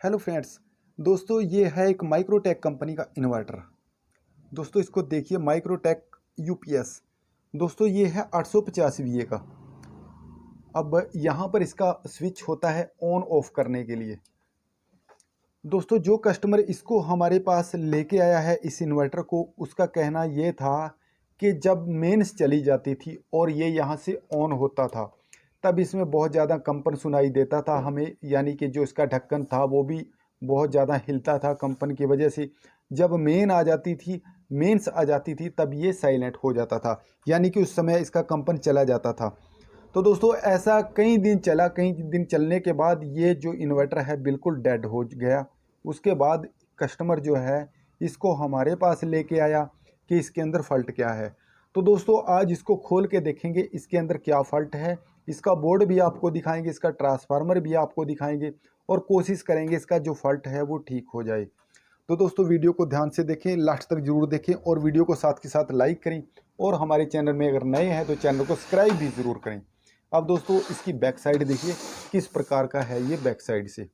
Hello friends. दोस्तों ये है एक माइक्रोटेक कंपनी का इन्वर्टर। दोस्तों इसको देखिए, माइक्रोटेक यूपीएस। दोस्तों ये है 850 वीए का। अब यहाँ पर इसका स्विच होता है ऑन ऑफ करने के लिए। दोस्तों जो कस्टमर इसको हमारे पास लेके आया है इस इन्वर्टर को, उसका कहना ये था कि जब मेंस चली जाती थी और ये यहाँ से ऑन होता था तब इसमें बहुत ज़्यादा कंपन सुनाई देता था हमें, यानी कि जो इसका ढक्कन था वो भी बहुत ज़्यादा हिलता था कंपन की वजह से। जब मेंस आ जाती थी तब ये साइलेंट हो जाता था, यानी कि उस समय इसका कंपन चला जाता था। तो दोस्तों ऐसा कई दिन चला, कई दिन चलने के बाद ये जो इन्वर्टर है बिल्कुल डेड हो गया। उसके बाद कस्टमर जो है इसको हमारे पास लेके आया कि इसके अंदर फ़ॉल्ट क्या है। तो दोस्तों आज इसको खोल के देखेंगे इसके अंदर क्या फ़ॉल्ट है। इसका बोर्ड भी आपको दिखाएंगे, इसका ट्रांसफार्मर भी आपको दिखाएंगे और कोशिश करेंगे इसका जो फ़ॉल्ट है वो ठीक हो जाए। तो दोस्तों वीडियो को ध्यान से देखें, लास्ट तक ज़रूर देखें और वीडियो को साथ के साथ लाइक करें और हमारे चैनल में अगर नए हैं तो चैनल को सब्सक्राइब भी ज़रूर करें। अब दोस्तों इसकी बैक साइड देखिए किस प्रकार का है। ये बैक साइड से,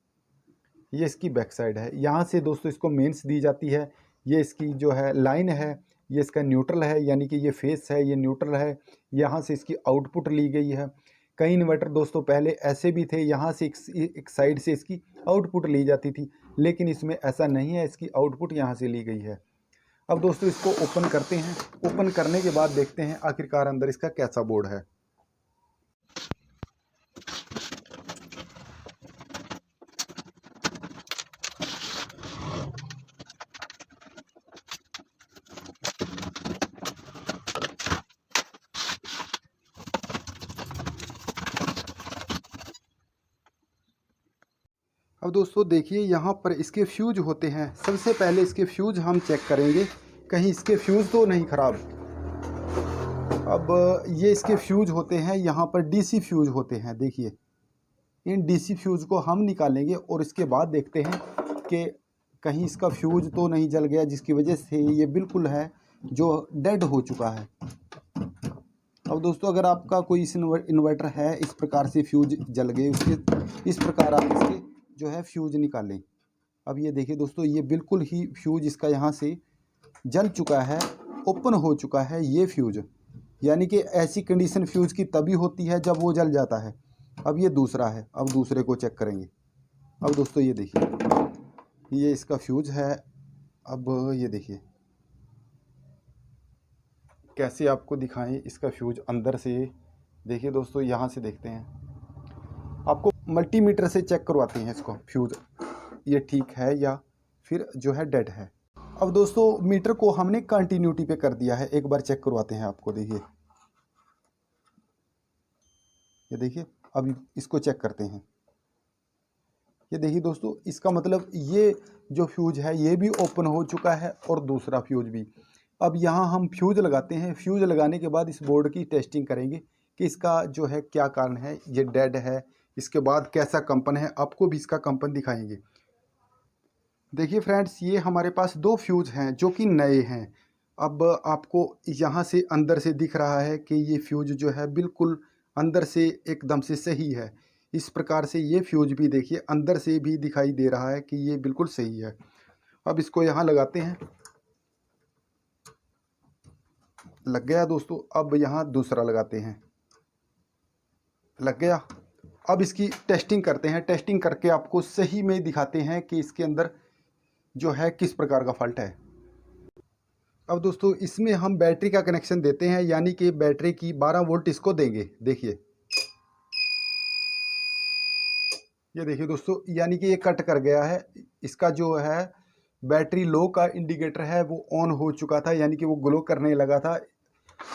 ये इसकी बैक साइड है। यहाँ से दोस्तों इसको मेंस दी जाती है। ये इसकी जो है लाइन है, ये इसका न्यूट्रल है, यानी कि ये फेस है, ये न्यूट्रल है। यहाँ से इसकी आउटपुट ली गई है। कई इन्वर्टर दोस्तों पहले ऐसे भी थे, यहाँ से एक साइड से इसकी आउटपुट ली जाती थी, लेकिन इसमें ऐसा नहीं है, इसकी आउटपुट यहाँ से ली गई है। अब दोस्तों इसको ओपन करते हैं। ओपन करने के बाद देखते हैं आखिरकार अंदर इसका कैसा बोर्ड है। अब दोस्तों देखिए यहाँ पर इसके फ्यूज होते हैं। सबसे पहले इसके फ्यूज हम चेक करेंगे, कहीं इसके फ्यूज तो नहीं ख़राब। अब ये इसके फ्यूज होते हैं, यहाँ पर डीसी फ्यूज होते हैं। देखिए इन डीसी फ्यूज को हम निकालेंगे और इसके बाद देखते हैं कि कहीं इसका फ्यूज तो नहीं जल गया जिसकी वजह से ये बिल्कुल है जो डेड हो चुका है। अब दोस्तों अगर आपका कोई इस इन्वर्टर है इस प्रकार से फ्यूज जल गए, उसके इस प्रकार आप इसके जो है फ्यूज निकालें। अब ये देखिए दोस्तों, ये बिल्कुल ही फ्यूज इसका यहाँ से जल चुका है, ओपन हो चुका है ये फ्यूज। यानी कि ऐसी कंडीशन फ्यूज की तभी होती है जब वो जल जाता है। अब ये दूसरा है, अब दूसरे को चेक करेंगे। अब दोस्तों ये देखिए, ये इसका फ्यूज है। अब ये देखिए कैसे आपको दिखाएं इसका फ्यूज अंदर से। देखिए दोस्तों यहाँ से देखते हैं, आपको मल्टीमीटर से चेक करवाते हैं इसको फ्यूज, ये ठीक है या फिर जो है डेड है। अब दोस्तों मीटर को हमने कंटिन्यूटी पे कर दिया है, एक बार चेक करवाते हैं आपको। देखिए ये देखिए, अब इसको चेक करते हैं। ये देखिए दोस्तों, इसका मतलब ये जो फ्यूज है ये भी ओपन हो चुका है और दूसरा फ्यूज भी। अब यहाँ हम फ्यूज लगाते हैं। फ्यूज लगाने के बाद इस बोर्ड की टेस्टिंग करेंगे कि इसका जो है क्या कारण है, ये डेड है, इसके बाद कैसा कंपन है, आपको भी इसका कंपन दिखाएंगे। देखिए फ्रेंड्स, ये हमारे पास दो फ्यूज हैं जो कि नए हैं। अब आपको यहाँ से अंदर से दिख रहा है कि ये फ्यूज जो है बिल्कुल अंदर से एकदम से सही है। इस प्रकार से ये फ्यूज भी देखिए अंदर से भी दिखाई दे रहा है कि ये बिल्कुल सही है। अब इसको यहाँ लगाते हैं। लग गया दोस्तों। अब यहाँ दूसरा लगाते हैं, लग गया। अब इसकी टेस्टिंग करते हैं। टेस्टिंग करके आपको सही में दिखाते हैं कि इसके अंदर जो है किस प्रकार का फॉल्ट है। अब दोस्तों इसमें हम बैटरी का कनेक्शन देते हैं, यानी कि बैटरी की 12 वोल्ट इसको देंगे। देखिए ये देखिए दोस्तों, यानी कि ये कट कर गया है। इसका जो है बैटरी लो का इंडिकेटर है वो ऑन हो चुका था, यानी कि वो ग्लो करने लगा था।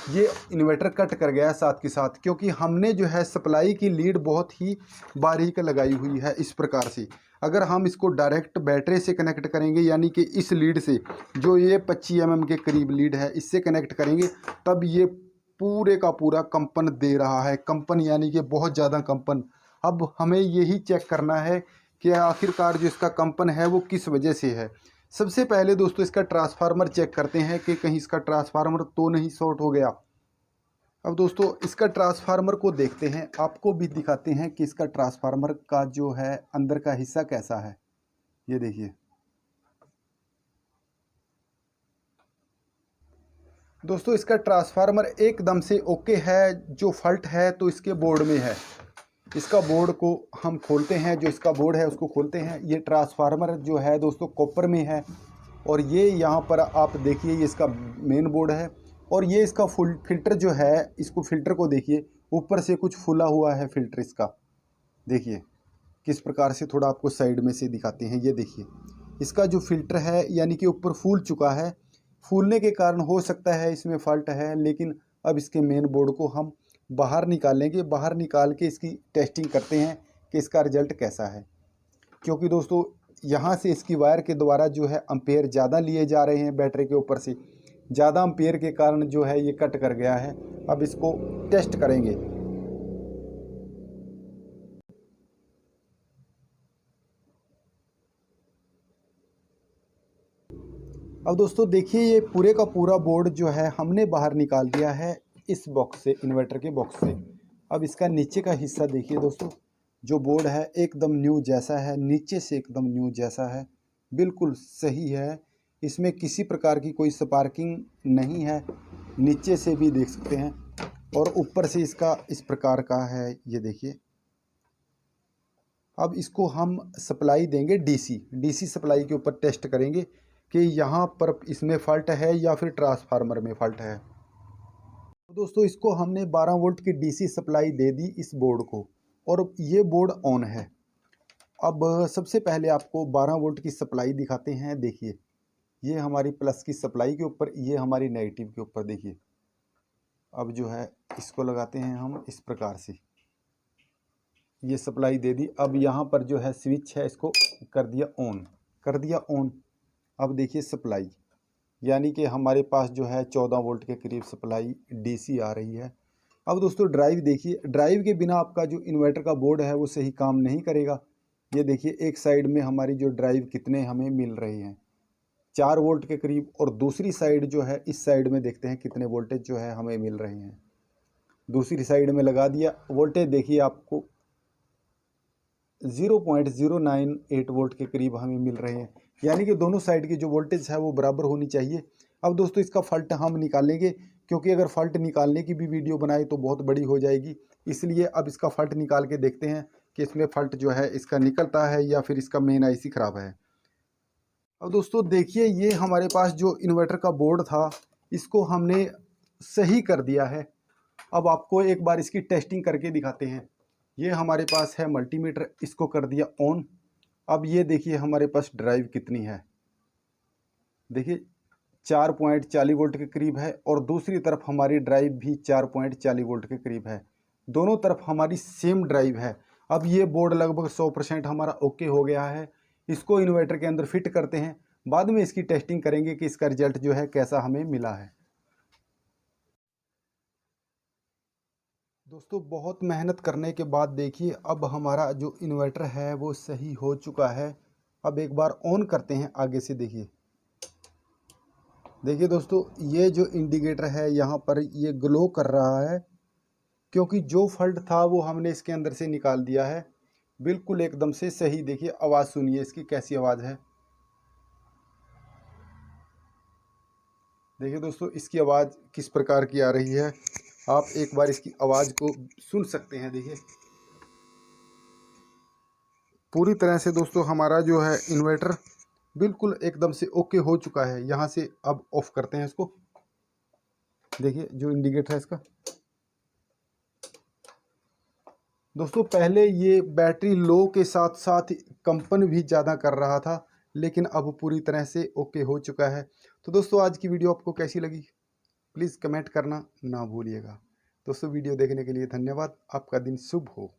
ये इन्वर्टर कट कर गया साथ के साथ, क्योंकि हमने जो है सप्लाई की लीड बहुत ही बारीक लगाई हुई है। इस प्रकार से अगर हम इसको डायरेक्ट बैटरी से कनेक्ट करेंगे, यानी कि इस लीड से जो ये 25 mm के करीब लीड है इससे कनेक्ट करेंगे, तब ये पूरे का पूरा कंपन दे रहा है। कंपन यानी कि बहुत ज़्यादा कंपन। अब हमें यही चेक करना है कि आखिरकार जो इसका कंपन है वो किस वजह से है। सबसे पहले दोस्तों इसका ट्रांसफार्मर चेक करते हैं कि कहीं इसका ट्रांसफार्मर तो नहीं शॉर्ट हो गया। अब दोस्तों इसका ट्रांसफार्मर को देखते हैं, आपको भी दिखाते हैं कि इसका ट्रांसफार्मर का जो है अंदर का हिस्सा कैसा है। ये देखिए दोस्तों, इसका ट्रांसफार्मर एकदम से ओके है। जो फॉल्ट है तो इसके बोर्ड में है। इसका बोर्ड को हम खोलते हैं, जो इसका बोर्ड है उसको खोलते हैं। ये ट्रांसफार्मर जो है दोस्तों कॉपर में है, और ये यहाँ पर आप देखिए ये इसका मेन बोर्ड है। और ये इसका फुल फिल्टर जो है, इसको फिल्टर को देखिए, ऊपर से कुछ फूला हुआ है फिल्टर इसका। देखिए किस प्रकार से, थोड़ा आपको साइड में से दिखाते हैं। ये देखिए इसका जो फिल्टर है यानी कि ऊपर फूल चुका है। फूलने के कारण हो सकता है इसमें फॉल्ट है, लेकिन अब इसके मेन बोर्ड को हम बाहर निकालेंगे। बाहर निकाल के इसकी टेस्टिंग करते हैं कि इसका रिजल्ट कैसा है। क्योंकि दोस्तों यहाँ से इसकी वायर के द्वारा जो है अम्पेयर ज़्यादा लिए जा रहे हैं, बैटरी के ऊपर से ज़्यादा अम्पेयर के कारण जो है ये कट कर गया है। अब इसको टेस्ट करेंगे। अब दोस्तों देखिए ये पूरे का पूरा बोर्ड जो है हमने बाहर निकाल दिया है इस बॉक्स से, इन्वर्टर के बॉक्स से। अब इसका नीचे का हिस्सा देखिए दोस्तों, जो बोर्ड है एकदम न्यू जैसा है, नीचे से एकदम न्यू जैसा है, बिल्कुल सही है। इसमें किसी प्रकार की कोई स्पार्किंग नहीं है, नीचे से भी देख सकते हैं। और ऊपर से इसका इस प्रकार का है, ये देखिए। अब इसको हम सप्लाई देंगे डीसी सप्लाई के ऊपर टेस्ट करेंगे कि यहाँ पर इसमें फ़ॉल्ट है या फिर ट्रांसफार्मर में फ़ॉल्ट है। तो दोस्तों इसको हमने 12 वोल्ट की डीसी सप्लाई दे दी इस बोर्ड को, और ये बोर्ड ऑन है। अब सबसे पहले आपको 12 वोल्ट की सप्लाई दिखाते हैं। देखिए ये हमारी प्लस की सप्लाई के ऊपर, ये हमारी नेगेटिव के ऊपर। देखिए अब जो है इसको लगाते हैं हम इस प्रकार से, ये सप्लाई दे दी। अब यहाँ पर जो है स्विच है, इसको कर दिया ऑन, कर दिया ऑन। अब देखिए सप्लाई, यानी कि हमारे पास जो है 14 वोल्ट के करीब सप्लाई डीसी आ रही है। अब दोस्तों ड्राइव देखिए, ड्राइव के बिना आपका जो इन्वर्टर का बोर्ड है वो सही काम नहीं करेगा। ये देखिए एक साइड में हमारी जो ड्राइव कितने हमें मिल रहे हैं, 4 वोल्ट के करीब, और दूसरी साइड जो है इस साइड में देखते हैं कितने वोल्टेज जो है हमें मिल रहे हैं। दूसरी साइड में लगा दिया, वोल्टेज देखिए आपको 0.098 वोल्ट के करीब हमें मिल रहे हैं, यानी कि दोनों साइड की जो वोल्टेज है वो बराबर होनी चाहिए। अब दोस्तों इसका फॉल्ट हम निकालेंगे, क्योंकि अगर फॉल्ट निकालने की भी वीडियो बनाए तो बहुत बड़ी हो जाएगी, इसलिए अब इसका फॉल्ट निकाल के देखते हैं कि इसमें फॉल्ट जो है इसका निकलता है या फिर इसका मेन आईसी ख़राब है। अब दोस्तों देखिए ये हमारे पास जो इन्वर्टर का बोर्ड था इसको हमने सही कर दिया है। अब आपको एक बार इसकी टेस्टिंग करके दिखाते हैं। ये हमारे पास है मल्टीमीटर, इसको कर दिया ऑन। अब ये देखिए हमारे पास ड्राइव कितनी है, देखिए 4.40 वोल्ट के करीब है, और दूसरी तरफ हमारी ड्राइव भी 4.40 वोल्ट के करीब है। दोनों तरफ हमारी सेम ड्राइव है। अब ये बोर्ड लगभग 100% हमारा ओके हो गया है। इसको इन्वर्टर के अंदर फिट करते हैं, बाद में इसकी टेस्टिंग करेंगे कि इसका रिजल्ट जो है कैसा हमें मिला है। दोस्तों बहुत मेहनत करने के बाद देखिए अब हमारा जो इन्वर्टर है वो सही हो चुका है। अब एक बार ऑन करते हैं आगे से। देखिए देखिए दोस्तों ये जो इंडिकेटर है यहाँ पर ये ग्लो कर रहा है, क्योंकि जो फॉल्ट था वो हमने इसके अंदर से निकाल दिया है, बिल्कुल एकदम से सही। देखिए आवाज़ सुनिए इसकी कैसी आवाज़ है। देखिए दोस्तों इसकी आवाज़ किस प्रकार की आ रही है, आप एक बार इसकी आवाज़ को सुन सकते हैं। देखिए पूरी तरह से दोस्तों हमारा जो है इन्वर्टर बिल्कुल एकदम से ओके हो चुका है। यहाँ से अब ऑफ करते हैं इसको। देखिए जो इंडिकेटर है इसका, दोस्तों पहले ये बैटरी लो के साथ साथ कंपन भी ज़्यादा कर रहा था, लेकिन अब पूरी तरह से ओके हो चुका है। तो दोस्तों आज की वीडियो आपको कैसी लगी प्लीज़ कमेंट करना ना भूलिएगा। दोस्तों वीडियो देखने के लिए धन्यवाद। आपका दिन शुभ हो।